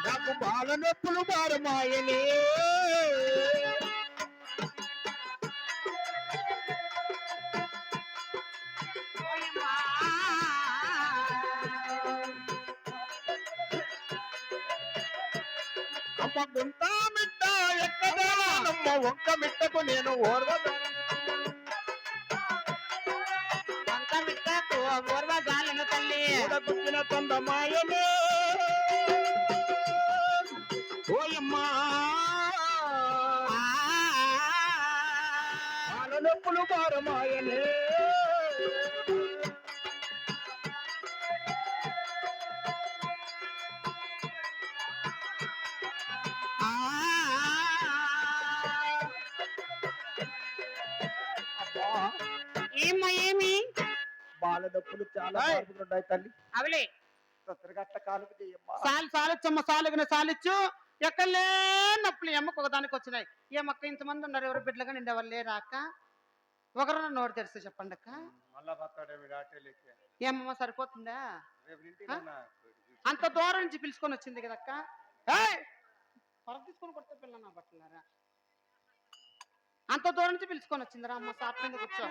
నాకు బాల నొప్పులు భారమాయనే అమ్మ గుంట మిట్ట ఎక్కదానమ్మ ఒక్క మిట్టకు నేను ఓర్వదు ఓర్వజాలను తల్లి గుచ్చిన తొందమాయనే ఓయమ్మా బాల నొప్పులు భారమాయనే ఏమ్మా ఏమి బాల నొప్పులు చాలా ఉన్నాయి తల్లి అవలే తొందరగట్ల కాలుకు చేయమ్మా సాలిచ్చమ్మ సాలుగిన సాలిచ్చు ఎక్కడలే నొప్పులు ఎమ్మకు ఒకదానికి వచ్చినాయి ఏమక్క ఇంతమంది ఉన్నారు ఎవరు బిడ్డలుగా నిండే వాళ్ళు లేరా అక్క ఒకరు నోరు తెరిస్తే చెప్పండి అక్క ఏమమ్మా సరిపోతుందా అంత దూరం నుంచి పిలుచుకొని వచ్చింది కదక్క పొర తీసుకొని కొడితే పిల్ల నా బట్టలారా అంత దూరం నుంచి పిలుచుకొని వచ్చిందిరా అమ్మ సాప్ మీద కూర్చో